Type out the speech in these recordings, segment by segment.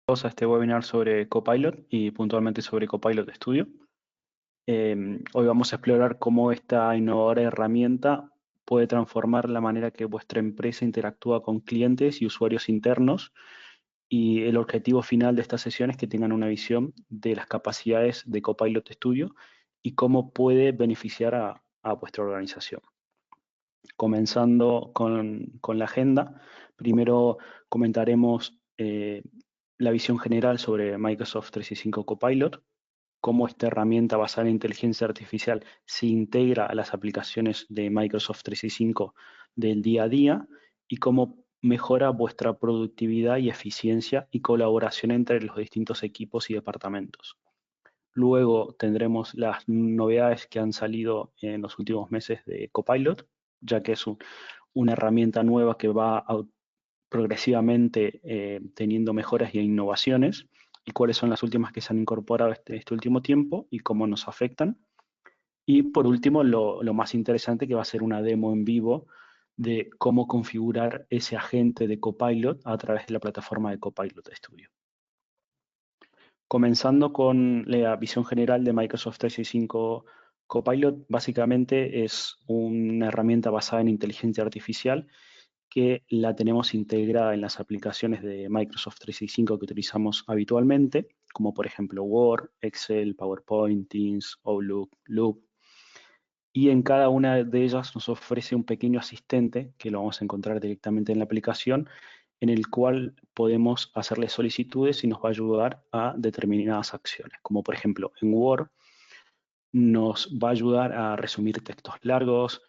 A este webinar sobre Copilot y puntualmente sobre Copilot Studio. Hoy vamos a explorar cómo esta innovadora herramienta puede transformar la manera que vuestra empresa interactúa con clientes y usuarios internos, y el objetivo final de esta sesión es que tengan una visión de las capacidades de Copilot Studio y cómo puede beneficiar a vuestra organización. Comenzando con la agenda, primero comentaremos la visión general sobre Microsoft 365 Copilot, cómo esta herramienta basada en inteligencia artificial se integra a las aplicaciones de Microsoft 365 del día a día y cómo mejora vuestra productividad y eficiencia y colaboración entre los distintos equipos y departamentos. Luego tendremos las novedades que han salido en los últimos meses de Copilot, ya que es una herramienta nueva que va progresivamente teniendo mejoras e innovaciones, y cuáles son las últimas que se han incorporado este último tiempo y cómo nos afectan. Y por último, lo más interesante, que va a ser una demo en vivo de cómo configurar ese agente de Copilot a través de la plataforma de Copilot Studio. Comenzando con la visión general de Microsoft 365 Copilot, básicamente es una herramienta basada en inteligencia artificial que la tenemos integrada en las aplicaciones de Microsoft 365 que utilizamos habitualmente, como por ejemplo Word, Excel, PowerPoint, Teams, Outlook, Loop. Y en cada una de ellas nos ofrece un pequeño asistente, que lo vamos a encontrar directamente en la aplicación, en el cual podemos hacerle solicitudes y nos va a ayudar a determinadas acciones. Como por ejemplo en Word nos va a ayudar a resumir textos largos,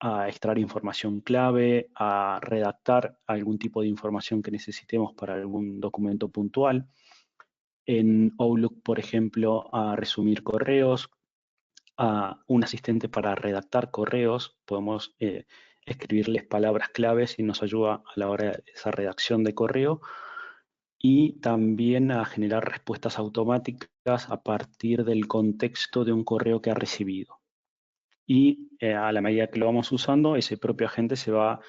a extraer información clave, a redactar algún tipo de información que necesitemos para algún documento puntual. En Outlook, por ejemplo, a resumir correos, a un asistente para redactar correos. Podemos escribirles palabras claves y nos ayuda a la hora de esa redacción de correo, y también a generar respuestas automáticas a partir del contexto de un correo que ha recibido. Y a la medida que lo vamos usando, ese propio agente se va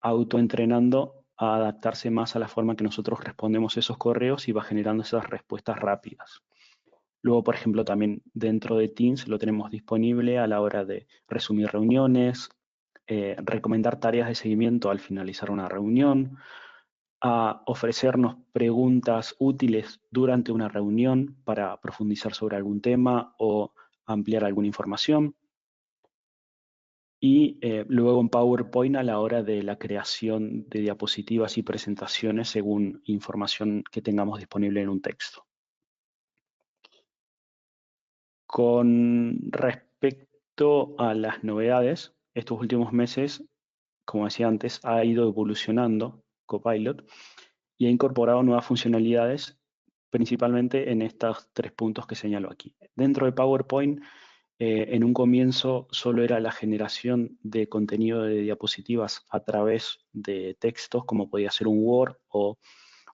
autoentrenando a adaptarse más a la forma que nosotros respondemos esos correos y va generando esas respuestas rápidas. Luego, por ejemplo, también dentro de Teams lo tenemos disponible a la hora de resumir reuniones, recomendar tareas de seguimiento al finalizar una reunión, a ofrecernos preguntas útiles durante una reunión para profundizar sobre algún tema o ampliar alguna información. Y luego en PowerPoint a la hora de la creación de diapositivas y presentaciones según información que tengamos disponible en un texto. Con respecto a las novedades, estos últimos meses, como decía antes, ha ido evolucionando Copilot y ha incorporado nuevas funcionalidades, principalmente en estos 3 puntos que señalo aquí. Dentro de PowerPoint, en un comienzo solo era la generación de contenido de diapositivas a través de textos, como podía ser un Word o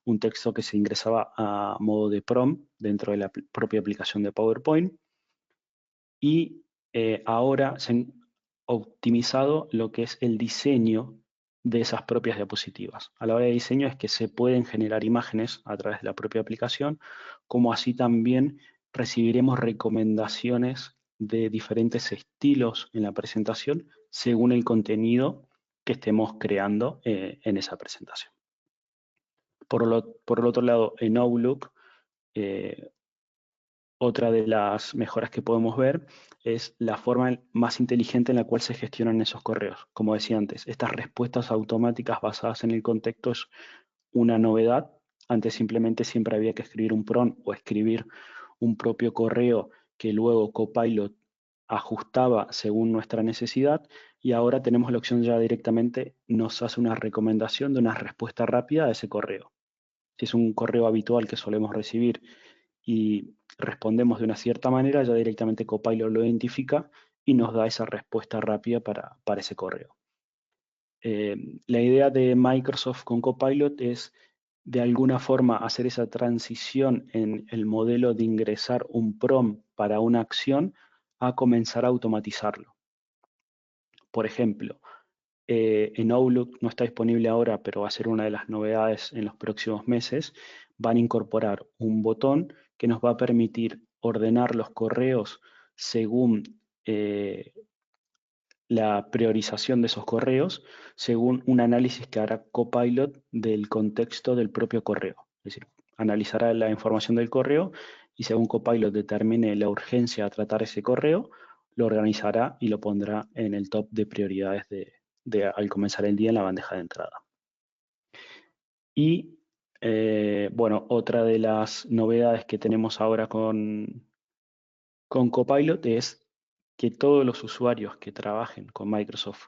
un texto que se ingresaba a modo de prompt dentro de la propia aplicación de PowerPoint. Y ahora se han optimizado lo que es el diseño de esas propias diapositivas. A la hora de diseño es que se pueden generar imágenes a través de la propia aplicación, como así también recibiremos recomendaciones de diferentes estilos en la presentación según el contenido que estemos creando en esa presentación. Por el otro lado, en Outlook, eh, otra de las mejoras que podemos ver es la forma más inteligente en la cual se gestionan esos correos. Como decía antes, estas respuestas automáticas basadas en el contexto es una novedad. Antes simplemente siempre había que escribir un prompt o escribir un propio correo que luego Copilot ajustaba según nuestra necesidad, y ahora tenemos la opción ya directamente, nos hace una recomendación de una respuesta rápida a ese correo. Si es un correo habitual que solemos recibir y respondemos de una cierta manera, ya directamente Copilot lo identifica y nos da esa respuesta rápida para ese correo. La idea de Microsoft con Copilot es de alguna forma hacer esa transición en el modelo de ingresar un prompt para una acción a comenzar a automatizarlo. Por ejemplo, en Outlook no está disponible ahora, pero va a ser una de las novedades en los próximos meses. van a incorporar un botón que nos va a permitir ordenar los correos según la priorización de esos correos, según un análisis que hará Copilot del contexto del propio correo. Es decir, analizará la información del correo y según Copilot determine la urgencia a tratar ese correo, lo organizará y lo pondrá en el top de prioridades al comenzar el día en la bandeja de entrada. Y bueno, otra de las novedades que tenemos ahora con Copilot es que todos los usuarios que trabajen con Microsoft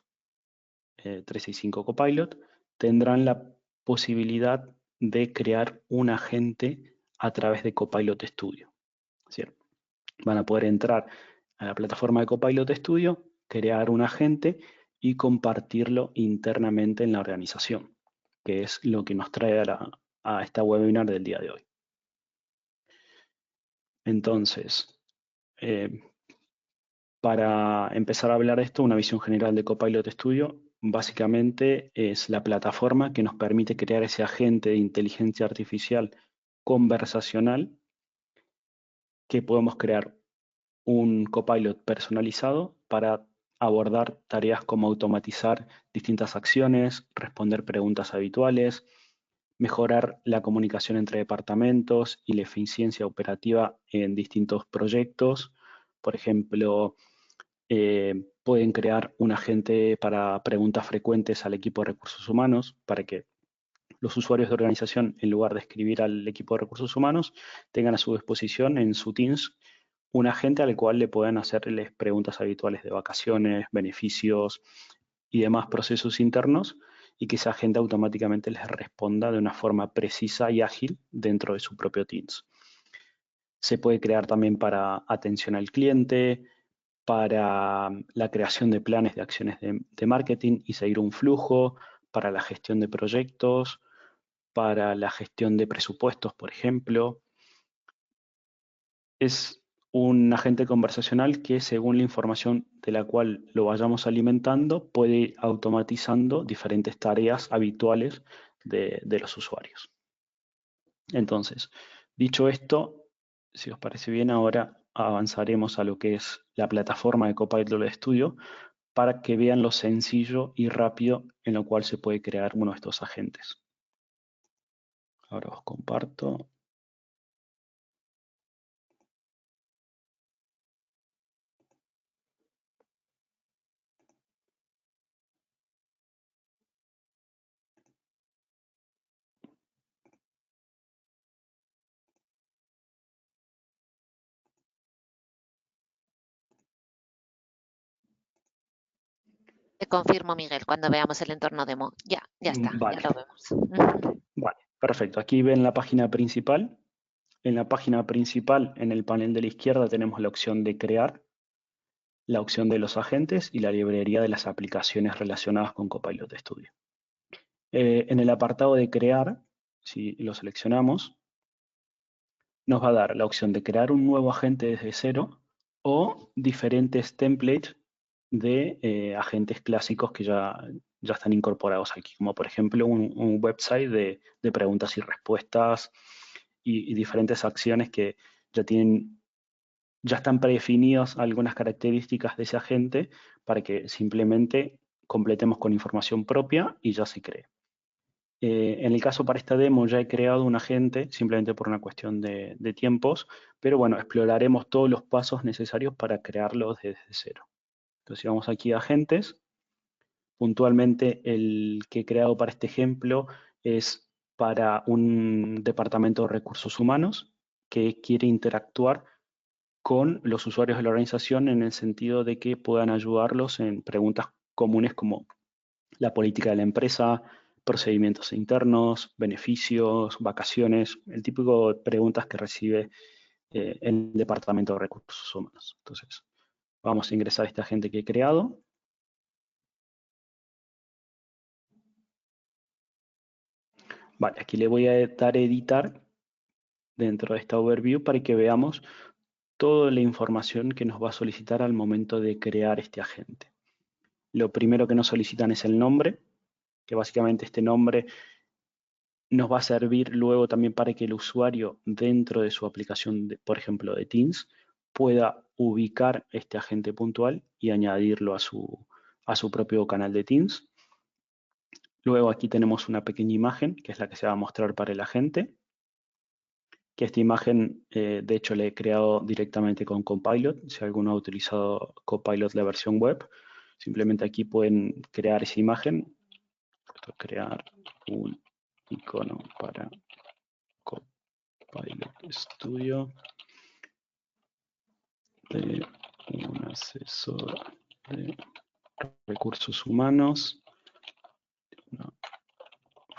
365 Copilot tendrán la posibilidad de crear un agente a través de Copilot Studio. Es decir, van a poder entrar a la plataforma de Copilot Studio, crear un agente y compartirlo internamente en la organización, que es lo que nos trae a esta webinar del día de hoy. Entonces, para empezar a hablar de esto, una visión general de Copilot Studio básicamente es la plataforma que nos permite crear ese agente de inteligencia artificial conversacional que podemos crear un Copilot personalizado para abordar tareas como automatizar distintas acciones, responder preguntas habituales, mejorar la comunicación entre departamentos y la eficiencia operativa en distintos proyectos. Por ejemplo, pueden crear un agente para preguntas frecuentes al equipo de recursos humanos para que los usuarios de organización, en lugar de escribir al equipo de recursos humanos, tengan a su disposición en su Teams un agente al cual le puedan hacerles preguntas habituales de vacaciones, beneficios y demás procesos internos y que esa agente automáticamente les responda de una forma precisa y ágil dentro de su propio Teams. Se puede crear también para atención al cliente, para la creación de planes de acciones de marketing y seguir un flujo, para la gestión de proyectos, para la gestión de presupuestos, por ejemplo. Es un agente conversacional que, según la información de la cual lo vayamos alimentando, puede ir automatizando diferentes tareas habituales de los usuarios. Entonces, dicho esto, si os parece bien, ahora avanzaremos a lo que es la plataforma de Copilot Studio para que vean lo sencillo y rápido en lo cual se puede crear uno de estos agentes. Ahora os comparto. Te confirmo, Miguel, cuando veamos el entorno demo. Ya está, Vale. ya lo vemos. Vale, perfecto. Aquí ven la página principal. En la página principal, en el panel de la izquierda, tenemos la opción de crear, la opción de los agentes y la librería de las aplicaciones relacionadas con Copilot Studio. En el apartado de crear, si lo seleccionamos, nos va a dar la opción de crear un nuevo agente desde cero o diferentes templates de agentes clásicos que ya están incorporados aquí, como por ejemplo un website de preguntas y respuestas y diferentes acciones que ya están predefinidas algunas características de ese agente para que simplemente completemos con información propia y ya se cree. En el caso para esta demo ya he creado un agente simplemente por una cuestión de tiempos, pero bueno, exploraremos todos los pasos necesarios para crearlo desde cero. Entonces, si vamos aquí a agentes, puntualmente el que he creado para este ejemplo es para un departamento de recursos humanos que quiere interactuar con los usuarios de la organización en el sentido de que puedan ayudarlos en preguntas comunes como la política de la empresa, procedimientos internos, beneficios, vacaciones, el típico de preguntas que recibe el Departamento de Recursos Humanos. Entonces, vamos a ingresar a esta agente que he creado. Vale, aquí le voy a dar editar dentro de esta overview para que veamos toda la información que nos va a solicitar al momento de crear este agente. Lo primero que nos solicitan es el nombre, que básicamente este nombre nos va a servir luego también para que el usuario dentro de su aplicación, por ejemplo, de Teams, pueda ubicar este agente puntual y añadirlo a su propio canal de Teams. Luego aquí tenemos una pequeña imagen, que es la que se va a mostrar para el agente, que esta imagen, de hecho, la he creado directamente con Copilot. Si alguno ha utilizado Copilot la versión web, simplemente aquí pueden crear esa imagen. Crear un icono para Copilot Studio de un asesor de recursos humanos de una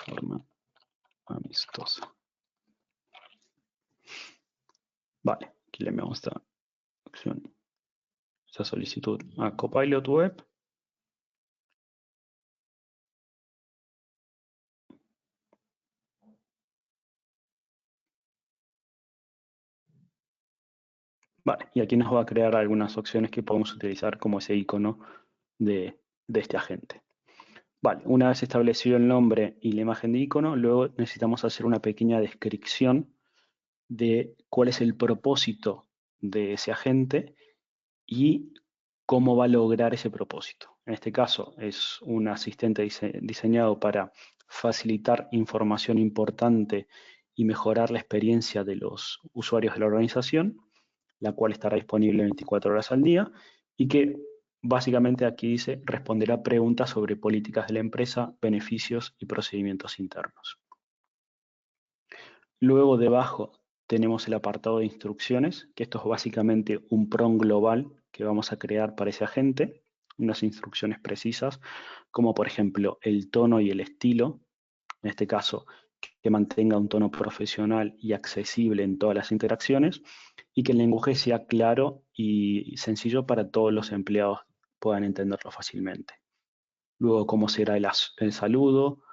forma amistosa. Vale, aquí le enviamos esta opción, esta solicitud a Copilot Web. Vale, y aquí nos va a crear algunas opciones que podemos utilizar como ese icono de este agente. Vale, una vez establecido el nombre y la imagen de icono, luego necesitamos hacer una pequeña descripción de cuál es el propósito de ese agente y cómo va a lograr ese propósito. En este caso es un asistente diseñado para facilitar información importante y mejorar la experiencia de los usuarios de la organización, la cual estará disponible 24 horas al día y que básicamente aquí dice responderá preguntas sobre políticas de la empresa, beneficios y procedimientos internos. Luego debajo tenemos el apartado de instrucciones, que esto es básicamente un prompt global que vamos a crear para ese agente, unas instrucciones precisas, como por ejemplo el tono y el estilo, en este caso que mantenga un tono profesional y accesible en todas las interacciones, y que el lenguaje sea claro y sencillo para todos los empleados puedan entenderlo fácilmente. Luego cómo será el saludo,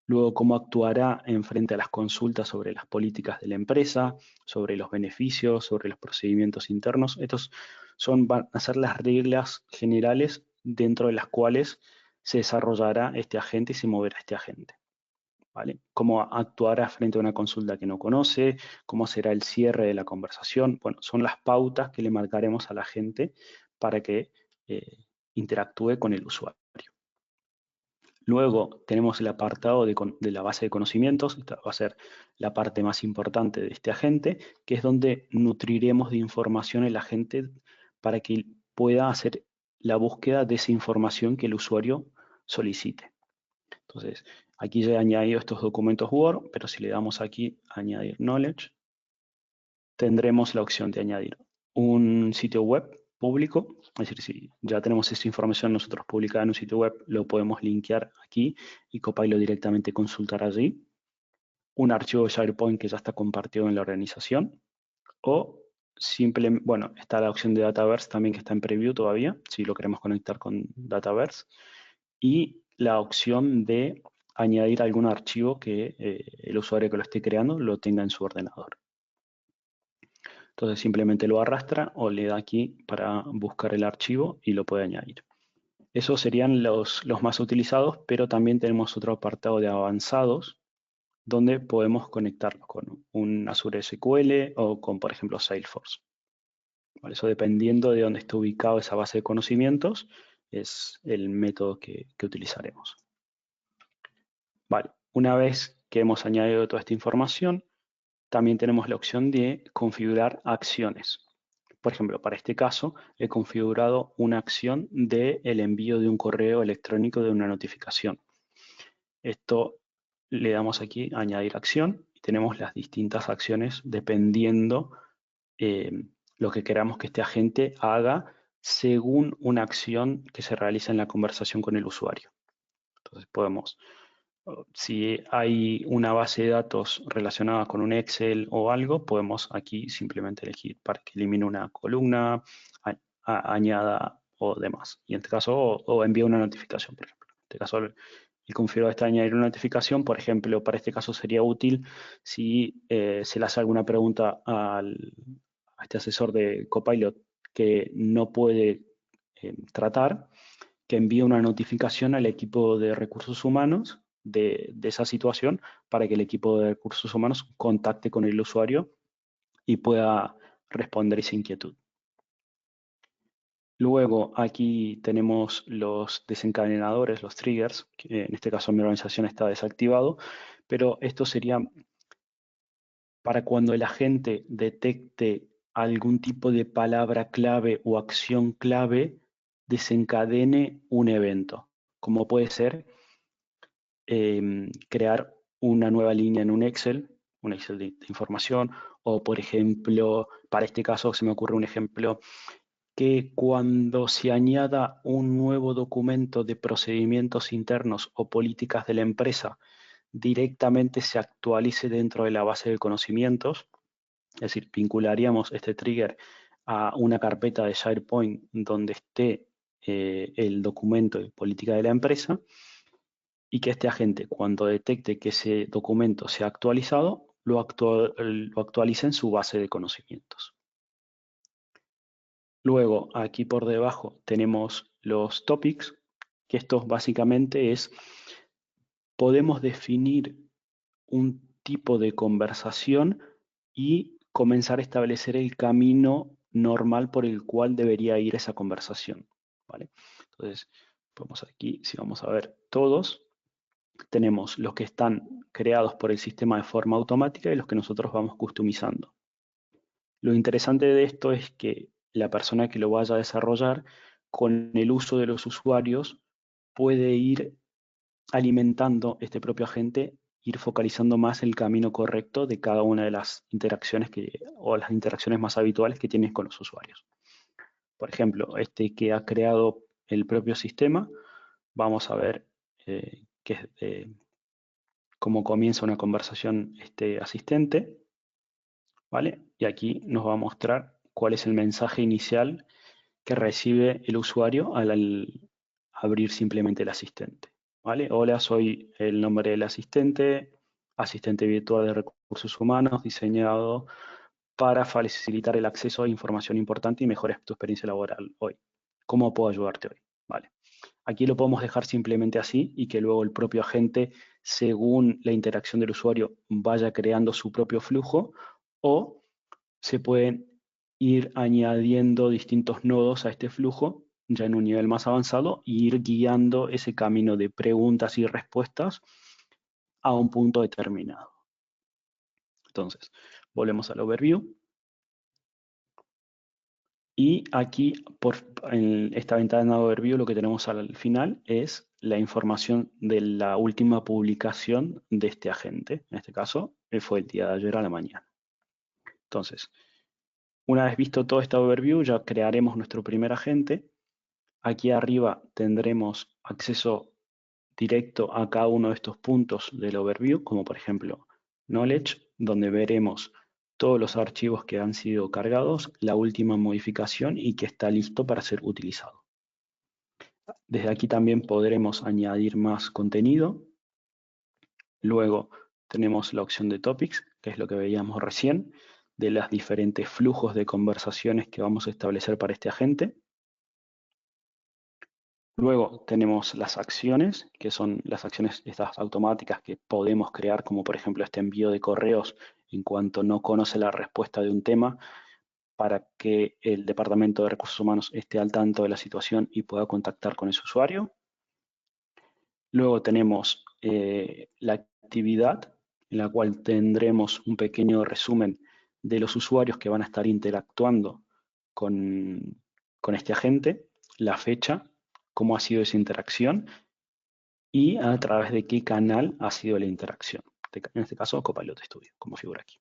luego cómo actuará en frente a las consultas sobre las políticas de la empresa, sobre los beneficios, sobre los procedimientos internos. Estos van a ser las reglas generales dentro de las cuales se desarrollará este agente y se moverá este agente. ¿Vale? Cómo actuará frente a una consulta que no conoce, cómo será el cierre de la conversación. Bueno, son las pautas que le marcaremos a la gente para que interactúe con el usuario. Luego tenemos el apartado de la base de conocimientos. Esta va a ser la parte más importante de este agente, que es donde nutriremos de información el agente para que pueda hacer la búsqueda de esa información que el usuario solicite. Entonces, aquí ya he añadido estos documentos Word, pero si le damos aquí añadir knowledge, tendremos la opción de añadir un sitio web público, es decir, si ya tenemos esa información nosotros publicada en un sitio web, lo podemos linkear aquí y Copilot directamente consultar allí. Un archivo de SharePoint que ya está compartido en la organización, o simplemente, bueno, está la opción de Dataverse también que está en preview todavía, si lo queremos conectar con Dataverse, y la opción de añadir algún archivo que el usuario que lo esté creando lo tenga en su ordenador. Entonces simplemente lo arrastra o le da aquí para buscar el archivo y lo puede añadir. Esos serían los más utilizados, pero también tenemos otro apartado de avanzados donde podemos conectarlos con un Azure SQL o con, por ejemplo, Salesforce. Vale, eso dependiendo de dónde esté ubicado esa base de conocimientos, es el método que utilizaremos. Vale, una vez que hemos añadido toda esta información, también tenemos la opción de configurar acciones. Por ejemplo, para este caso, he configurado una acción del envío de un correo electrónico de una notificación. Esto le damos aquí añadir acción y tenemos las distintas acciones dependiendo lo que queramos que este agente haga según una acción que se realiza en la conversación con el usuario. Entonces podemos, si hay una base de datos relacionada con un Excel o algo, podemos aquí simplemente elegir para que elimine una columna, añada o demás. Y en este caso, o envíe una notificación, por ejemplo. En este caso, el configurador está añadir una notificación. Por ejemplo, para este caso sería útil si se le hace alguna pregunta a este asesor de Copilot que no puede tratar, que envíe una notificación al equipo de recursos humanos de esa situación para que el equipo de recursos humanos contacte con el usuario y pueda responder esa inquietud. Luego aquí tenemos los desencadenadores, los triggers, que en este caso mi organización está desactivado, pero esto sería para cuando el agente detecte algún tipo de palabra clave o acción clave, desencadene un evento, como puede ser crear una nueva línea en un Excel de información, o por ejemplo, para este caso se me ocurre un ejemplo, que cuando se añada un nuevo documento de procedimientos internos o políticas de la empresa, directamente se actualice dentro de la base de conocimientos, es decir, vincularíamos este trigger a una carpeta de SharePoint donde esté el documento de política de la empresa, y que este agente, cuando detecte que ese documento se ha actualizado, lo actualice en su base de conocimientos. Luego, aquí por debajo tenemos los topics, que esto básicamente es, podemos definir un tipo de conversación y comenzar a establecer el camino normal por el cual debería ir esa conversación, ¿vale? Entonces, vamos aquí, si vamos a ver todos, tenemos los que están creados por el sistema de forma automática y los que nosotros vamos customizando. Lo interesante de esto es que la persona que lo vaya a desarrollar, con el uso de los usuarios, puede ir alimentando este propio agente, ir focalizando más el camino correcto de cada una de las interacciones o las interacciones más habituales que tienes con los usuarios. Por ejemplo, este que ha creado el propio sistema, vamos a ver cómo comienza una conversación este asistente, ¿vale? Y aquí nos va a mostrar cuál es el mensaje inicial que recibe el usuario al abrir simplemente el asistente, ¿vale? Hola, soy el nombre del asistente virtual de recursos humanos diseñado para facilitar el acceso a información importante y mejorar tu experiencia laboral hoy. ¿Cómo puedo ayudarte hoy? Vale. Aquí lo podemos dejar simplemente así y que luego el propio agente, según la interacción del usuario, vaya creando su propio flujo, o se pueden ir añadiendo distintos nodos a este flujo ya en un nivel más avanzado e ir guiando ese camino de preguntas y respuestas a un punto determinado. Entonces, volvemos al overview. Y aquí, en esta ventana de overview, lo que tenemos al final es la información de la última publicación de este agente. En este caso, fue el día de ayer a la mañana. Entonces, una vez visto todo este overview, ya crearemos nuestro primer agente. Aquí arriba tendremos acceso directo a cada uno de estos puntos del overview, como por ejemplo Knowledge, donde veremos todos los archivos que han sido cargados, la última modificación y que está listo para ser utilizado. Desde aquí también podremos añadir más contenido. Luego tenemos la opción de Topics, que es lo que veíamos recién, de los diferentes flujos de conversaciones que vamos a establecer para este agente. Luego tenemos las acciones, que son las acciones estas automáticas que podemos crear, como por ejemplo este envío de correos en cuanto no conoce la respuesta de un tema, para que el Departamento de Recursos Humanos esté al tanto de la situación y pueda contactar con ese usuario. Luego tenemos la actividad, en la cual tendremos un pequeño resumen de los usuarios que van a estar interactuando con este agente, la fecha, cómo ha sido esa interacción y a través de qué canal ha sido la interacción. En este caso, Copilot Studio, como figura aquí.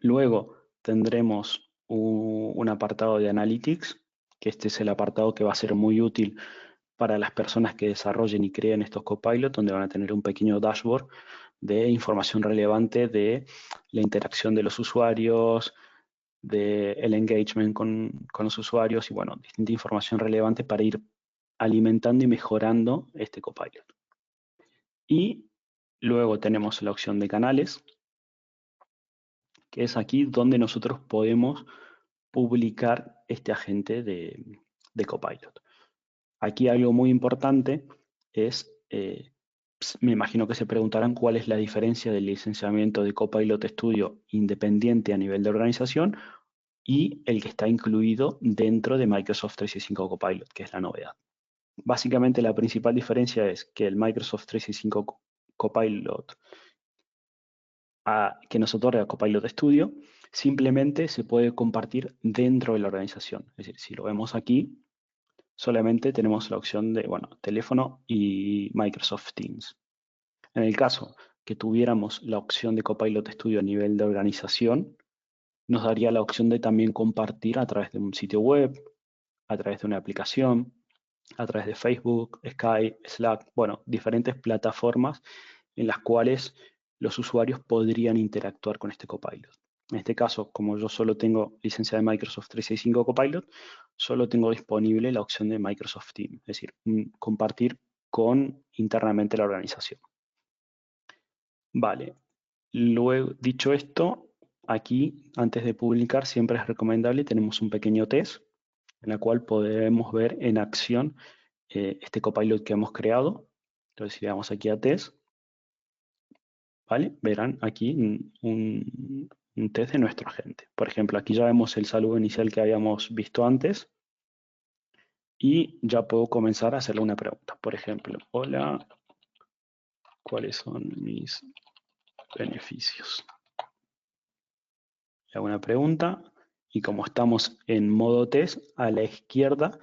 Luego tendremos un apartado de Analytics, que este es el apartado que va a ser muy útil para las personas que desarrollen y creen estos Copilot, donde van a tener un pequeño dashboard de información relevante de la interacción de los usuarios, del engagement con los usuarios y, bueno, distinta información relevante para ir alimentando y mejorando este Copilot. Y luego tenemos la opción de canales, que es aquí donde nosotros podemos publicar este agente de Copilot. Aquí algo muy importante es Me imagino que se preguntarán cuál es la diferencia del licenciamiento de Copilot Studio independiente a nivel de organización y el que está incluido dentro de Microsoft 365 Copilot, que es la novedad. Básicamente la principal diferencia es que el Microsoft 365 Copilot que nos otorga Copilot Studio simplemente se puede compartir dentro de la organización. Es decir, si lo vemos aquí, solamente tenemos la opción de, bueno, teléfono y Microsoft Teams. En el caso que tuviéramos la opción de Copilot Studio a nivel de organización, nos daría la opción de también compartir a través de un sitio web, a través de una aplicación, a través de Facebook, Skype, Slack, bueno, diferentes plataformas en las cuales los usuarios podrían interactuar con este Copilot. En este caso, como yo solo tengo licencia de Microsoft 365 Copilot, solo tengo disponible la opción de Microsoft Teams, es decir, compartir con internamente la organización. Vale, luego dicho esto, aquí antes de publicar siempre es recomendable, tenemos un pequeño test en la cual podemos ver en acción este Copilot que hemos creado. Entonces, si le damos aquí a test, ¿vale? Verán aquí un test de nuestro agente. Por ejemplo, aquí ya vemos el saludo inicial que habíamos visto antes y ya puedo comenzar a hacerle una pregunta. Por ejemplo, hola, ¿cuáles son mis beneficios? Le hago una pregunta y como estamos en modo test, a la izquierda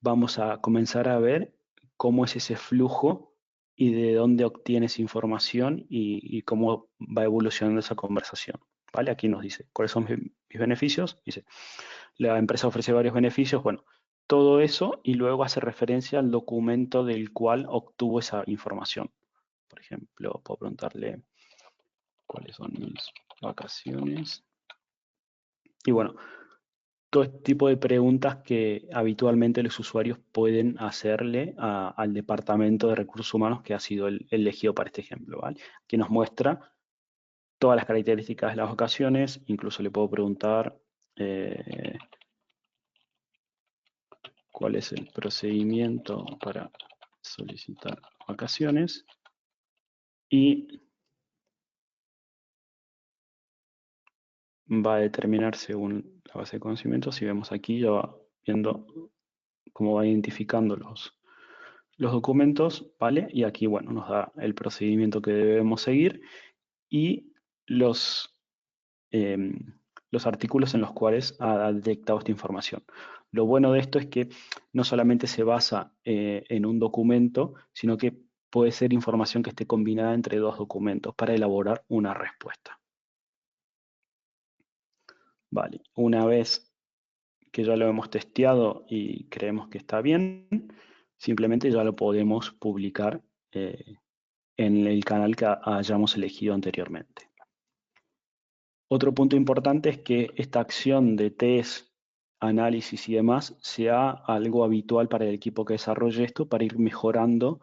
vamos a comenzar a ver cómo es ese flujo y de dónde obtienes información y cómo va evolucionando esa conversación. ¿Vale? Aquí nos dice cuáles son mis beneficios. Dice, la empresa ofrece varios beneficios. Bueno, todo eso y luego hace referencia al documento del cual obtuvo esa información. Por ejemplo, puedo preguntarle cuáles son mis vacaciones. Y bueno, todo este tipo de preguntas que habitualmente los usuarios pueden hacerle al departamento de recursos humanos que ha sido elegido para este ejemplo, ¿vale? Que nos muestra todas las características de las vacaciones, incluso le puedo preguntar cuál es el procedimiento para solicitar vacaciones y va a determinar según la base de conocimientos. Si vemos aquí, ya va viendo cómo va identificando los documentos, ¿vale? Y aquí, bueno, nos da el procedimiento que debemos seguir y eh, los artículos en los cuales ha detectado esta información. Lo bueno de esto es que no solamente se basa en un documento, sino que puede ser información que esté combinada entre dos documentos para elaborar una respuesta. Vale, una vez que ya lo hemos testeado y creemos que está bien, simplemente ya lo podemos publicar en el canal que hayamos elegido anteriormente. Otro punto importante es que esta acción de test, análisis y demás sea algo habitual para el equipo que desarrolle esto para ir mejorando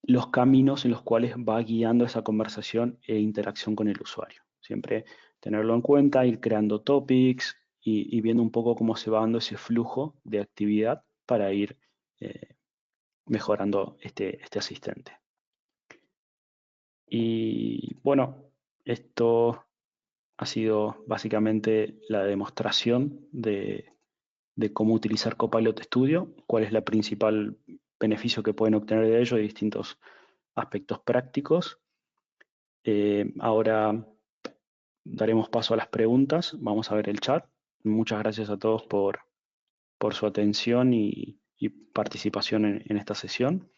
los caminos en los cuales va guiando esa conversación e interacción con el usuario. Siempre tenerlo en cuenta, ir creando topics y viendo un poco cómo se va dando ese flujo de actividad para ir mejorando este asistente. Y bueno, esto ha sido básicamente la demostración de cómo utilizar Copilot Studio, cuál es el principal beneficio que pueden obtener de ello y distintos aspectos prácticos. Ahora daremos paso a las preguntas. Vamos a ver el chat. Muchas gracias a todos por su atención y participación en esta sesión.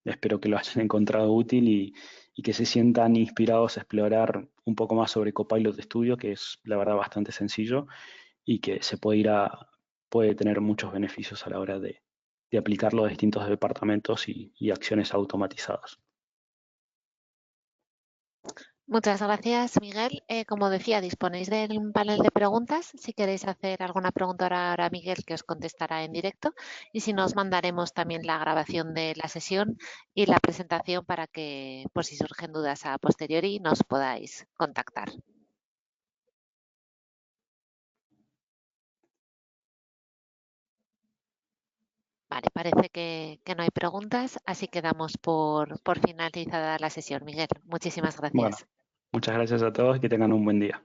Espero que lo hayan encontrado útil y que se sientan inspirados a explorar un poco más sobre Copilot Studio, que es la verdad bastante sencillo y que se puede tener muchos beneficios a la hora de aplicarlo a distintos departamentos y acciones automatizadas. Muchas gracias, Miguel. Como decía, disponéis del panel de preguntas. Si queréis hacer alguna pregunta ahora a Miguel, que os contestará en directo. Y si no, os mandaremos también la grabación de la sesión y la presentación para que, por si surgen dudas a posteriori, nos podáis contactar. Vale, parece que no hay preguntas, así que damos por finalizada la sesión. Miguel, muchísimas Bueno, gracias. muchas gracias a todos y que tengan un buen día.